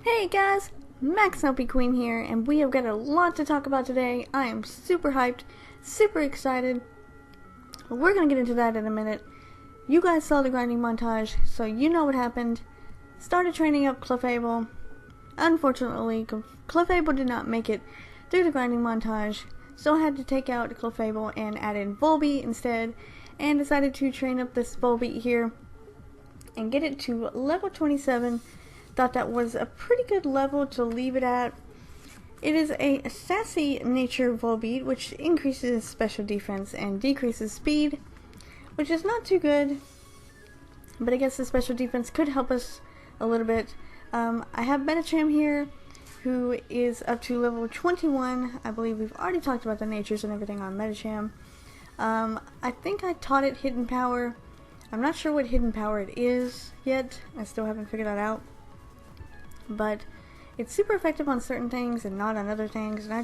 Hey guys, MaxLPQueen here, and we have got a lot to talk about today. I am super hyped, super excited. We're gonna get into that in a minute. You guys saw the grinding montage, so you know what happened. Started training up Clefable. Unfortunately, Clefable did not make it through the grinding montage, so I had to take out Clefable and add in Volbeat instead, and decided to train up this Volbeat here and get it to level 27. Thought that was a pretty good level to leave it at. It is a sassy nature Volbeat, which increases special defense and decreases speed, which is not too good, but I guess the special defense could help us a little bit. I have Medicham here, who is up to level 21. I believe we've already talked about the natures and everything on Medicham. I think I taught it Hidden Power. I'm not sure what Hidden Power it is yet. I still haven't figured that out. But it's super effective on certain things and not on other things, and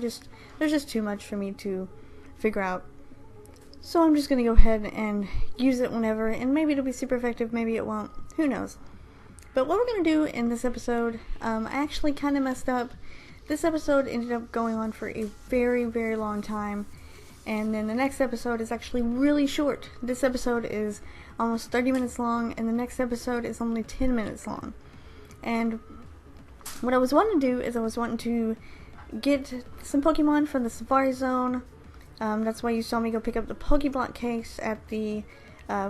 there's just too much for me to figure out. So I'm just going to go ahead and use it whenever, and maybe it'll be super effective, maybe it won't, who knows. But what we're going to do in this episode, I actually kind of messed up. This episode ended up going on for a very, very long time, and then the next episode is actually really short. This episode is almost 30 minutes long, and the next episode is only 10 minutes long. And what I was wanting to do is I was wanting to get some Pokemon from the Sapphire Zone. That's why you saw me go pick up the Pokeblock case at the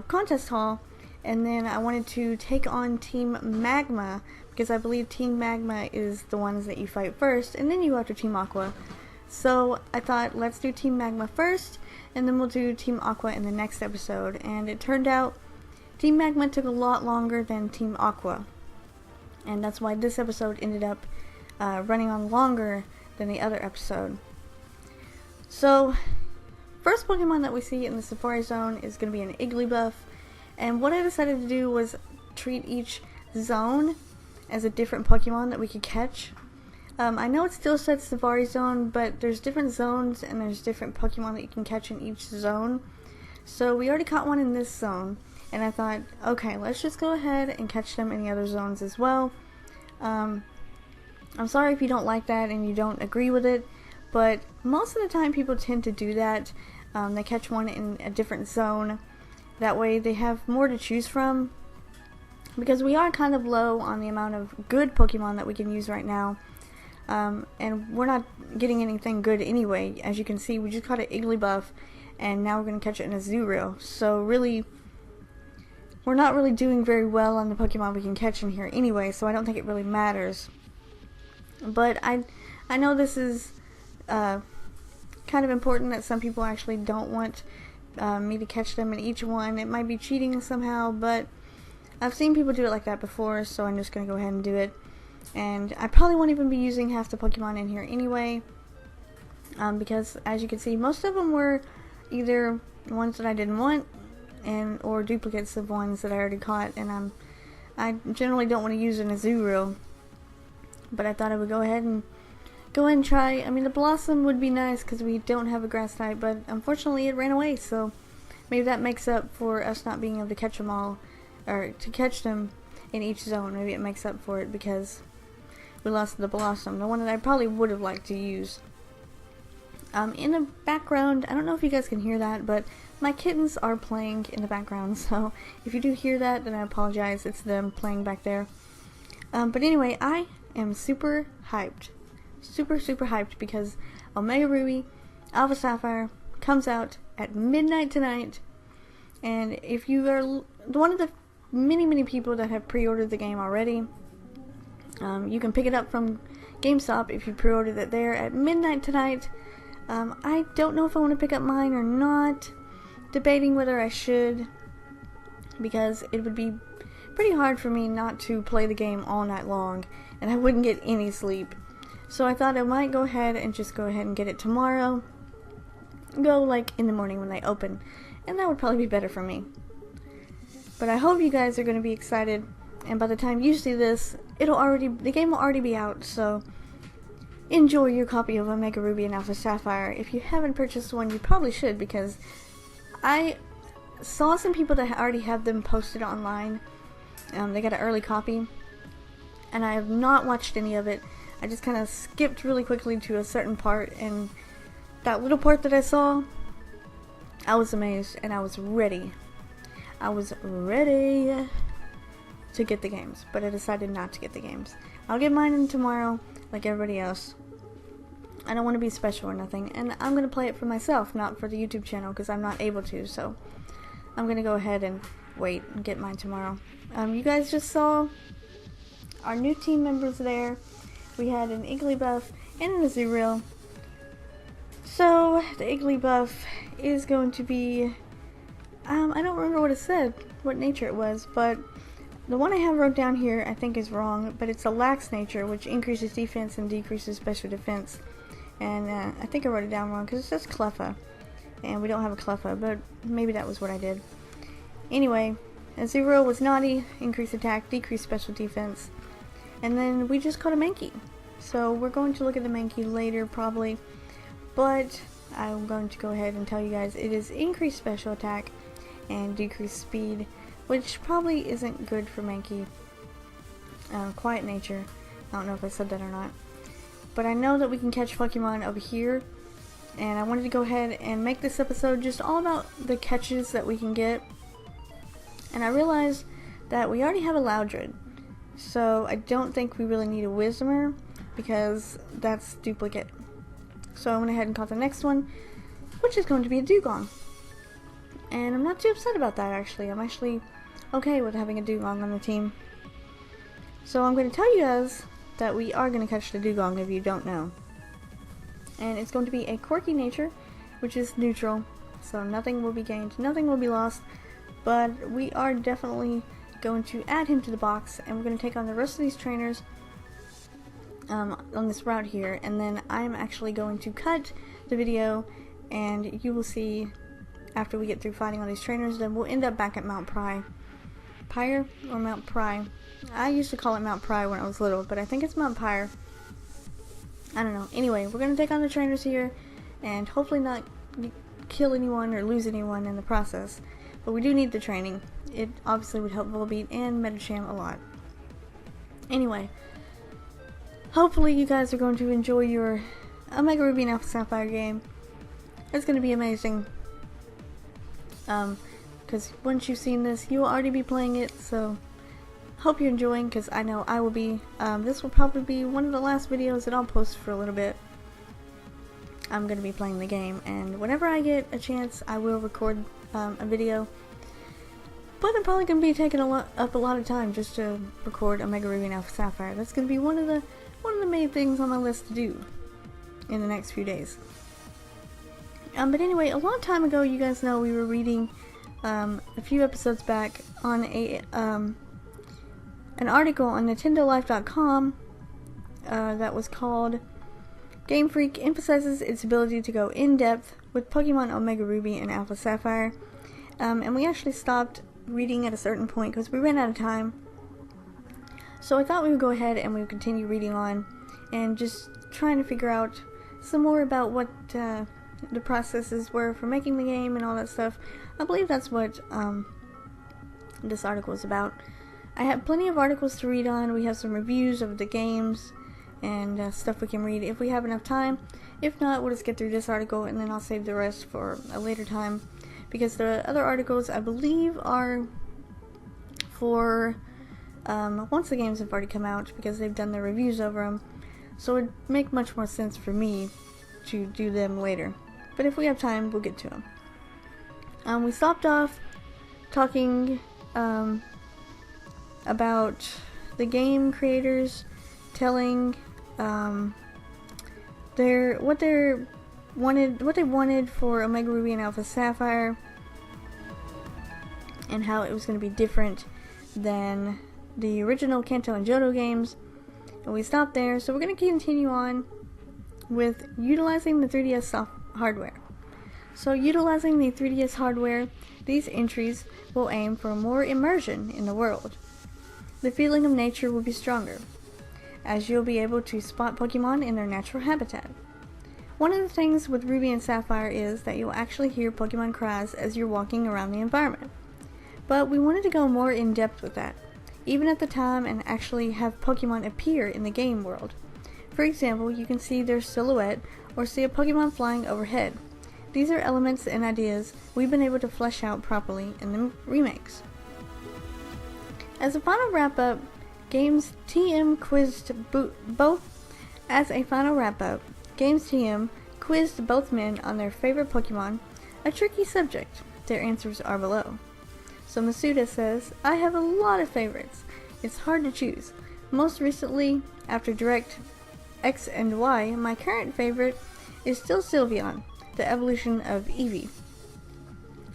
contest hall. And then I wanted to take on Team Magma, because I believe Team Magma is the ones that you fight first, and then you go after Team Aqua. So I thought, let's do Team Magma first, and then we'll do Team Aqua in the next episode. And it turned out Team Magma took a lot longer than Team Aqua. And that's why this episode ended up running on longer than the other episode. So, first Pokemon that we see in the Sapphire Zone is going to be an Igglybuff. And what I decided to do was treat each zone as a different Pokemon that we could catch. I know it still says Sapphire Zone, but there's different zones and there's different Pokemon that you can catch in each zone. So we already caught one in this zone. And I thought, okay, let's just go ahead and catch them in the other zones as well. I'm sorry if you don't like that and you don't agree with it, but most of the time people tend to do that. They catch one in a different zone. That way they have more to choose from. Because we are kind of low on the amount of good Pokemon that we can use right now. And we're not getting anything good anyway. As you can see, we just caught an Igglybuff, and now we're going to catch it in a Zero. So really, we're not really doing very well on the Pokemon we can catch in here anyway, so I don't think it really matters. But I know this is kind of important, that some people actually don't want me to catch them in each one. It might be cheating somehow, but I've seen people do it like that before, so I'm just going to go ahead and do it. And I probably won't even be using half the Pokemon in here anyway, because as you can see, most of them were either ones that I didn't want, or duplicates of ones that I already caught, and I generally don't want to use in a Zero, but I thought I would go ahead and try. I mean, the Blossom would be nice because we don't have a grass type, but unfortunately it ran away, so maybe that makes up for us not being able to catch them all, or to catch them in each zone. Maybe it makes up for it because we lost the Blossom, the one that I probably would have liked to use. In the background, I don't know if you guys can hear that, but my kittens are playing in the background, so if you do hear that, then I apologize. It's them playing back there. But anyway, I am super hyped. Super hyped because Omega Ruby Alpha Sapphire comes out at midnight tonight. And if you are one of the many people that have pre-ordered the game already, you can pick it up from GameStop if you pre-ordered it there at midnight tonight. I don't know if I want to pick up mine or not. Debating whether I should, because it would be pretty hard for me not to play the game all night long, and I wouldn't get any sleep. So I thought I might go ahead and get it tomorrow. Go like in the morning when they open, and that would probably be better for me. But I hope you guys are going to be excited, and by the time you see this, the game will already be out, so enjoy your copy of Omega Ruby and Alpha Sapphire. If you haven't purchased one, you probably should, because I saw some people that already have them posted online. They got an early copy. and I have not watched any of it. I just kind of skipped really quickly to a certain part, and that little part that I saw, I was amazed, and I was ready. I was ready to get the games, but I decided not to get the games. I'll get mine in tomorrow, like everybody else. I don't want to be special or nothing, and I'm going to play it for myself, not for the YouTube channel, because I'm not able to, so I'm going to go ahead and wait and get mine tomorrow. You guys just saw our new team members there. We had an Igglybuff and a Nuzlocke. So, the Igglybuff is going to be, I don't remember what it said, what nature it was, but the one I have wrote down here I think is wrong, but it's a lax nature, which increases defense and decreases special defense. And I think I wrote it down wrong because it says Cleffa, and we don't have a Cleffa, but maybe that was what I did. Anyway, a 0 was naughty, increased attack, decreased special defense, and then we just caught a Mankey. So we're going to look at the Mankey later probably, but I'm going to go ahead and tell you guys it is increased special attack and decreased speed, which probably isn't good for Mankey. Quiet nature, I don't know if I said that or not. But I know that we can catch Pokemon over here, and I wanted to go ahead and make this episode just all about the catches that we can get. And I realized that we already have a Loudred, so I don't think we really need a Whismur, because that's duplicate. So I went ahead and caught the next one, which is going to be a Dugong. And I'm not too upset about that, actually. I'm actually okay with having a Dugong on the team. So I'm going to tell you guys that we are going to catch the Dugong if you don't know. And it's going to be a quirky nature, which is neutral, so nothing will be gained, nothing will be lost, but we are definitely going to add him to the box, and we're going to take on the rest of these trainers on this route here, and then I'm actually going to cut the video, and you will see after we get through fighting all these trainers, then we'll end up back at Mount Pyre or Mount Pry. I used to call it Mount Pry when I was little, but I think it's Mount Pyre. I don't know. Anyway, we're going to take on the trainers here, and hopefully not kill anyone or lose anyone in the process. But we do need the training. It obviously would help Volbeat and Medicham a lot. Anyway, hopefully you guys are going to enjoy your Omega Ruby and Alpha Sapphire game. It's going to be amazing. Because once you've seen this, you will already be playing it, so hope you're enjoying, because I know I will be. This will probably be one of the last videos that I'll post for a little bit. I'm going to be playing the game, and whenever I get a chance, I will record a video. But I'm probably going to be taking up a lot of time just to record Omega Ruby and Alpha Sapphire. That's going to be one of the main things on my list to do in the next few days. But anyway, a long time ago, you guys know we were reading a few episodes back on an article on NintendoLife.com that was called GameFreak emphasizes its ability to go in-depth with Pokemon Omega Ruby and Alpha Sapphire. And we actually stopped reading at a certain point because we ran out of time. So I thought we would go ahead and we would continue reading on and just trying to figure out some more about what the processes were for making the game and all that stuff. I believe that's what this article is about. I have plenty of articles to read on. We have some reviews of the games and stuff we can read if we have enough time. If not, we'll just get through this article and then I'll save the rest for a later time, because the other articles I believe are for once the games have already come out, because they've done their reviews over them, so it would make much more sense for me to do them later. But if we have time, we'll get to them. We stopped off talking about the game creators telling what they wanted for Omega Ruby and Alpha Sapphire, and how it was going to be different than the original Kanto and Johto games. And we stopped there, so we're going to continue on with utilizing the 3DS hardware. So utilizing the 3DS hardware, these entries will aim for more immersion in the world. The feeling of nature will be stronger, as you'll be able to spot Pokemon in their natural habitat. One of the things with Ruby and Sapphire is that you'll actually hear Pokemon cries as you're walking around the environment. But we wanted to go more in depth with that, even at the time, and actually have Pokemon appear in the game world. For example, you can see their silhouette or see a Pokemon flying overhead. These are elements and ideas we've been able to flesh out properly in the remakes. As a final wrap-up, Games TM quizzed both men on their favorite Pokemon, a tricky subject. Their answers are below. So Masuda says, I have a lot of favorites. It's hard to choose. Most recently, after Direct X and Y, my current favorite is still Sylveon, the evolution of Eevee.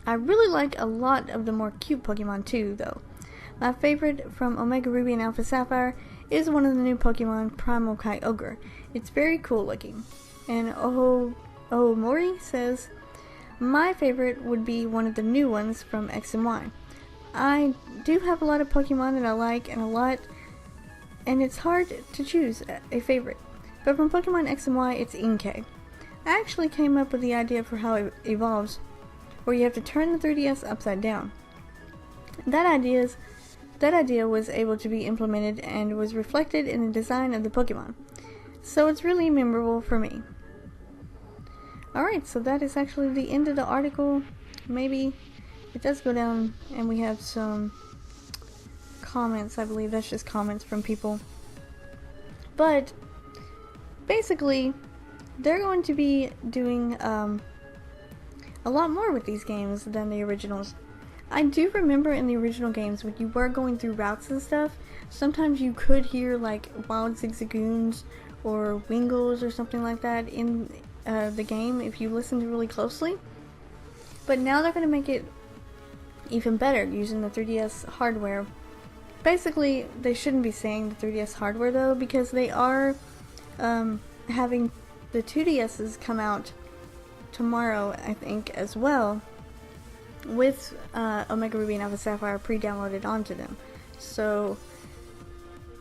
I really like a lot of the more cute Pokemon too, though. My favorite from Omega Ruby and Alpha Sapphire is one of the new Pokemon, Primal Kyogre. It's very cool looking. And Mori says, my favorite would be one of the new ones from X and Y. I do have a lot of Pokemon that I like and it's hard to choose a favorite. But from Pokemon X and Y, it's Inkay. I actually came up with the idea for how it evolves, where you have to turn the 3DS upside down. That idea was able to be implemented and was reflected in the design of the Pokemon. So it's really memorable for me. Alright, so that is actually the end of the article. Maybe it does go down and we have some comments. I believe that's just comments from people. But basically, they're going to be doing a lot more with these games than the originals. I do remember in the original games when you were going through routes and stuff, sometimes you could hear like wild Zigzagoons or Wingles or something like that in the game if you listened really closely. But now they're going to make it even better using the 3DS hardware. Basically, they shouldn't be saying the 3DS hardware though, because they are having the 2DSs come out tomorrow, I think, as well, with Omega Ruby and Alpha Sapphire pre-downloaded onto them. So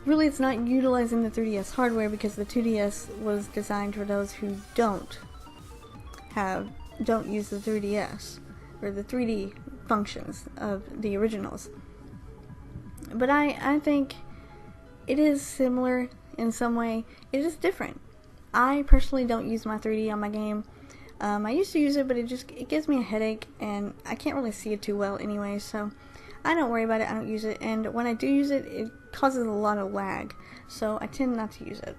really it's not utilizing the 3DS hardware because the 2DS was designed for those who don't use the 3DS or the 3D functions of the originals. But I think it is similar in some way. It is different. I personally don't use my 3D on my game. I used to use it, but it gives me a headache, and I can't really see it too well anyway, so I don't worry about it. I don't use it, and when I do use it, it causes a lot of lag, so I tend not to use it.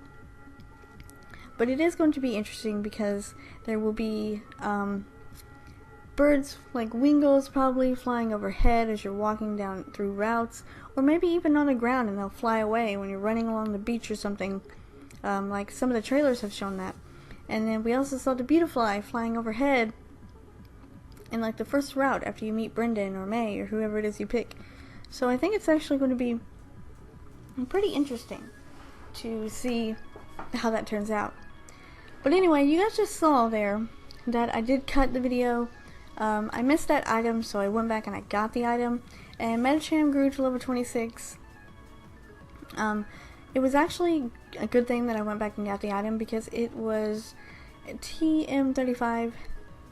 But it is going to be interesting because there will be birds like Wingles probably flying overhead as you're walking down through routes, or maybe even on the ground and they'll fly away when you're running along the beach or something. Like some of the trailers have shown that. And then we also saw the Beautifly flying overhead in like the first route after you meet Brendan or May or whoever it is you pick. So I think it's actually going to be pretty interesting to see how that turns out. But anyway, you guys just saw there that I did cut the video. I missed that item, so I went back and I got the item. And Medicham grew to level 26. It was actually a good thing that I went back and got the item because it was TM35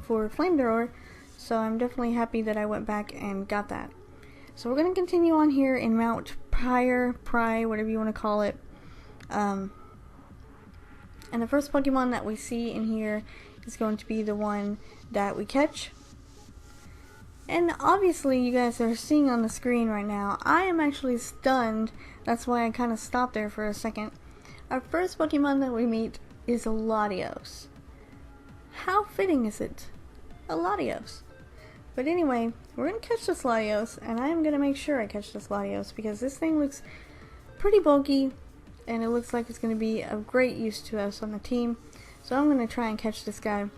for Flamethrower, so I'm definitely happy that I went back and got that. So we're going to continue on here in Mount Pry, whatever you want to call it. And the first Pokemon that we see in here is going to be the one that we catch. And obviously you guys are seeing on the screen right now, I am actually stunned. That's why I kind of stopped there for a second. Our first Pokemon that we meet is a Latios. How fitting is it? A Latios. But anyway, we're going to catch this Latios, and I am going to make sure I catch this Latios because this thing looks pretty bulky, and it looks like it's going to be of great use to us on the team. So I'm going to try and catch this guy.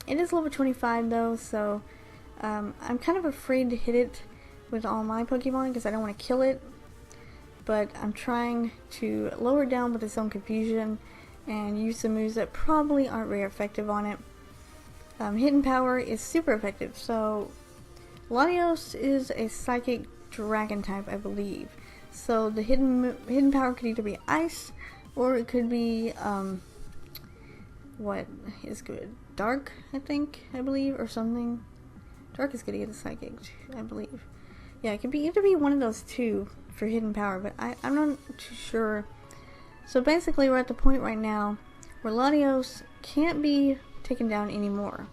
It is level 25 though, so I'm kind of afraid to hit it with all my Pokemon because I don't want to kill it. But I'm trying to lower it down with its own confusion and use some moves that probably aren't very effective on it. Hidden Power is super effective, so Latios is a Psychic Dragon type, I believe. So the hidden Power could either be Ice, or it could be, what is good? Dark, I believe, or something. Dark is good against Psychic, I believe. Yeah, it could be either be one of those two for hidden power, but I'm not too sure. So basically we're at the point right now where Latios can't be taken down anymore.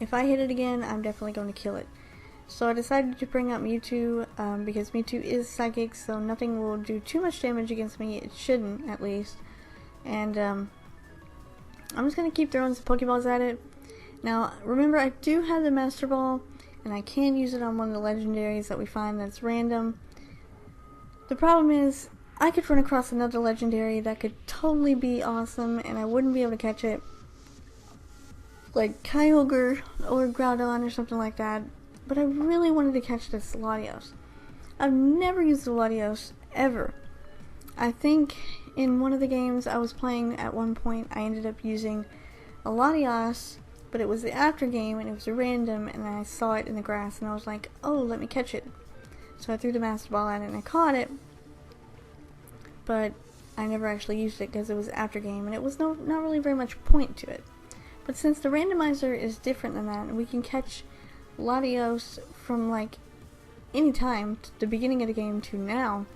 If I hit it again, I'm definitely going to kill it. So I decided to bring out Mewtwo, because Mewtwo is psychic, so nothing will do too much damage against me. It shouldn't, at least. And I'm just going to keep throwing some Pokeballs at it. Now, remember, I do have the Master Ball, and I can use it on one of the legendaries that we find that's random. The problem is, I could run across another legendary that could totally be awesome, and I wouldn't be able to catch it. Like Kyogre or Groudon or something like that. But I really wanted to catch this Latios. I've never used the Latios, ever. I think in one of the games I was playing at one point, I ended up using a Latios, but it was the after game and it was random, and I saw it in the grass and I was like, oh, let me catch it. So I threw the Master Ball at it and I caught it, but I never actually used it because it was after game and it was not really very much point to it. But since the Randomizer is different than that, and we can catch Latios from like any time, the beginning of the game to now,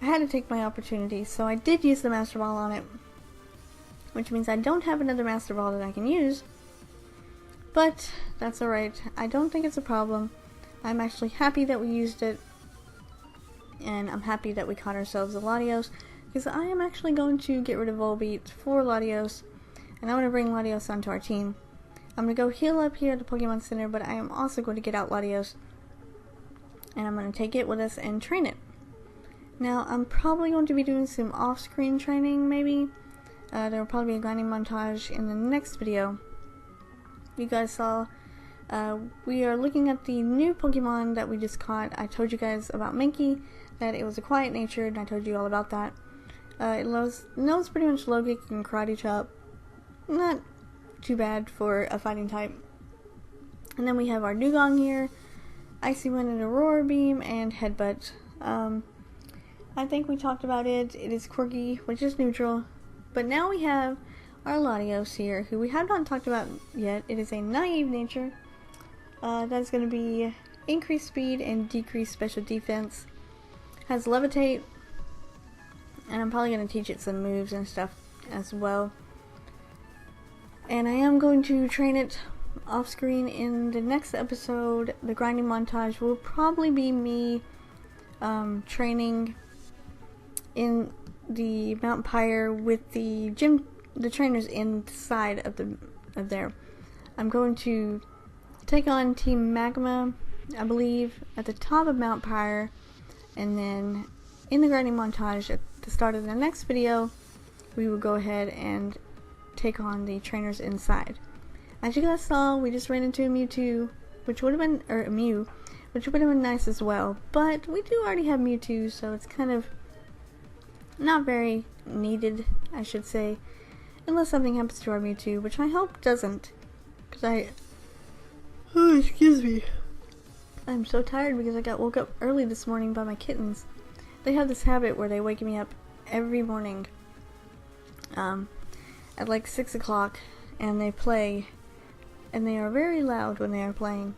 I had to take my opportunity, so I did use the Master Ball on it, which means I don't have another Master Ball that I can use, but that's alright. I don't think it's a problem. I'm actually happy that we used it, and I'm happy that we caught ourselves a Latios, because I am actually going to get rid of Volbeat for Latios, and I want to bring Latios onto our team. I'm going to go heal up here at the Pokemon Center, but I am also going to get out Latios, and I'm going to take it with us and train it. Now, I'm probably going to be doing some off-screen training, maybe. There will probably be a grinding montage in the next video. You guys saw, we are looking at the new Pokemon that we just caught. I told you guys about Mankey, that it was a quiet nature, and I told you all about that. It knows pretty much Logic and Karate Chop. Not too bad for a fighting type. And then we have our Dugong here, Icy Wind and Aurora Beam, and Headbutt. I think we talked about it. It is quirky, which is neutral. But now we have our Latios here, who we have not talked about yet. It is a naive nature. That's going to be increased speed and decreased special defense. Has Levitate, and I'm probably going to teach it some moves and stuff as well. And I am going to train it off screen in the next episode. The grinding montage will probably be me training in the Mount Pyre with the trainers inside of there. I'm going to take on Team Magma, I believe, at the top of Mount Pyre, and then in the grinding montage at the start of the next video, we will go ahead and take on the trainers inside. As you guys saw, we just ran into a Mewtwo, which would have been, or a Mew, which would have been nice as well, but we do already have Mewtwo, so it's kind of not very needed, I should say, unless something happens to our Mewtwo, which I hope doesn't, because oh, excuse me, I'm so tired because I got woke up early this morning by my kittens. They have this habit where they wake me up every morning, at like 6 o'clock, and they play, and they are very loud when they are playing.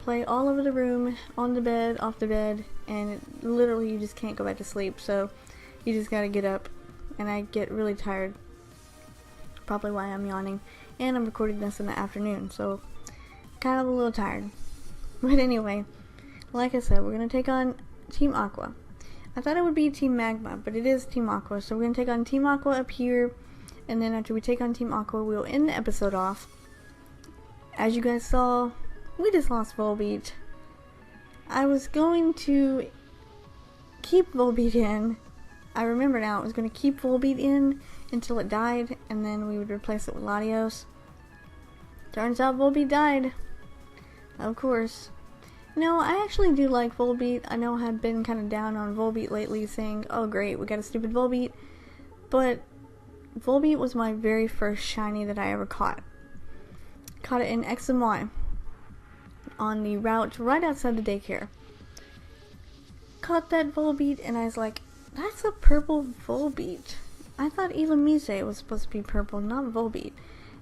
Play all over the room, on the bed, off the bed, and literally you just can't go back to sleep, so you just gotta get up, and I get really tired. Probably why I'm yawning, and I'm recording this in the afternoon, so kind of a little tired. But anyway, like I said, we're gonna take on Team Aqua. I thought it would be Team Magma, but it is Team Aqua, so we're gonna take on Team Aqua up here, and then after we take on Team Aqua, we'll end the episode off. As you guys saw, we just lost Volbeat. I was going to keep Volbeat in. I remember now, I was going to keep Volbeat in until it died, and then we would replace it with Latios. Turns out Volbeat died. Of course. No, I actually do like Volbeat. I know I've been kind of down on Volbeat lately, saying, oh great, we got a stupid Volbeat. But Volbeat was my very first shiny that I ever caught. Caught it in X and Y on the route right outside the daycare. Caught that Volbeat and I was like, that's a purple Volbeat. I thought Ilamise was supposed to be purple, not Volbeat.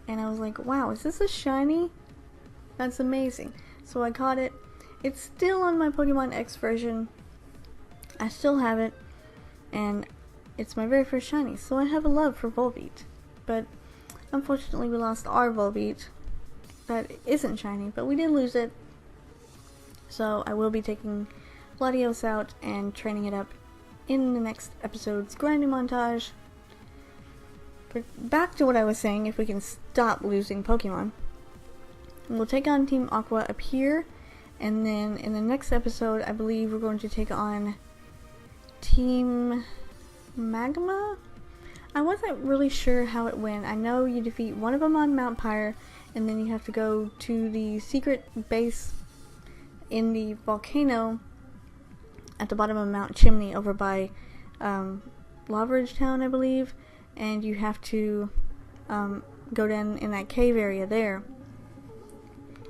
And I was like, wow, is this a shiny? That's amazing. So I caught it, It's still on my Pokemon X version. I still have it, and it's my very first shiny, so I have a love for Volbeat. But unfortunately we lost our Volbeat that isn't shiny, but we did lose it. So I will be taking Latios out and training it up in the next episode's grinding montage. But back to what I was saying, if we can stop losing Pokemon. We'll take on Team Aqua up here, and then in the next episode, I believe we're going to take on Team Magma? I wasn't really sure how it went. I know you defeat one of them on Mount Pyre, and then you have to go to the secret base in the volcano at the bottom of Mount Chimney over by Lavaridge Town, I believe, and you have to go down in that cave area there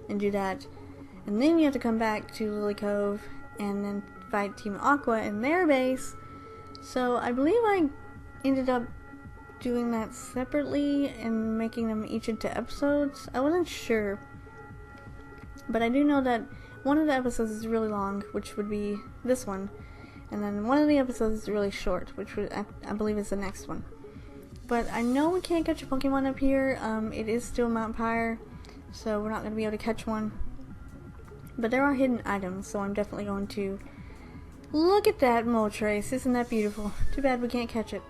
and do that, and then you have to come back to Lily Cove and then fight Team Aqua in their base. So I believe I ended up doing that separately and making them each into episodes. I wasn't sure, but I do know that one of the episodes is really long, which would be this one, and then one of the episodes is really short, which would, I believe is the next one. But I know we can't catch a Pokemon up here. It is still Mount Pyre, so we're not going to be able to catch one. But there are hidden items, so I'm definitely going to look at that Moltres. Isn't that beautiful? Too bad we can't catch it.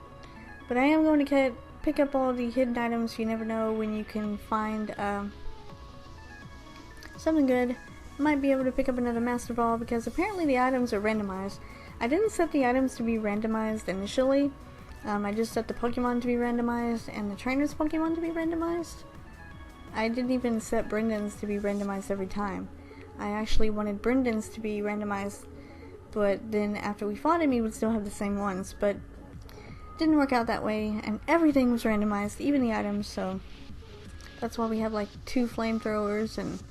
But I am going to pick up all the hidden items. You never know when you can find something good. Might be able to pick up another Master Ball, because apparently the items are randomized. I didn't set the items to be randomized initially. I just set the Pokemon to be randomized and the trainer's Pokemon to be randomized. I didn't even set Brendan's to be randomized every time. I actually wanted Brendan's to be randomized, but then after we fought him, he would still have the same ones, but it didn't work out that way, and everything was randomized, even the items, so that's why we have like 2 flamethrowers and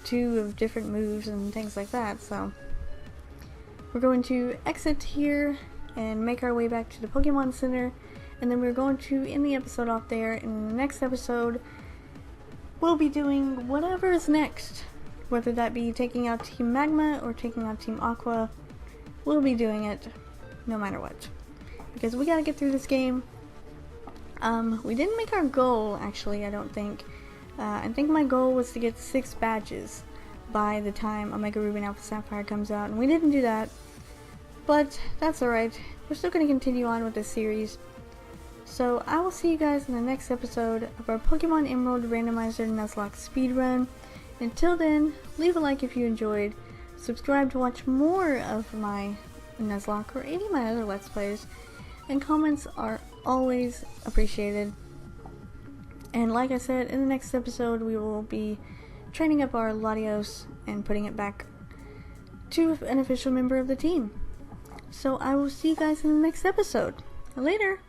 2 of different moves and things like that. So we're going to exit here and make our way back to the Pokemon Center, and then we're going to end the episode off there. In the next episode, we'll be doing whatever is next. Whether that be taking out Team Magma or taking out Team Aqua, we'll be doing it no matter what. Because we gotta get through this game. We didn't make our goal, actually, I don't think. I think my goal was to get 6 badges by the time Omega Ruby and Alpha Sapphire comes out, and we didn't do that. But that's alright. We're still going to continue on with this series. So I will see you guys in the next episode of our Pokemon Emerald Randomizer Nuzlocke Speedrun. Until then, leave a like if you enjoyed, subscribe to watch more of my Nuzlocke or any of my other Let's Plays, and comments are always appreciated. And like I said, in the next episode we will be training up our Latios and putting it back to an official member of the team. So I will see you guys in the next episode. Later!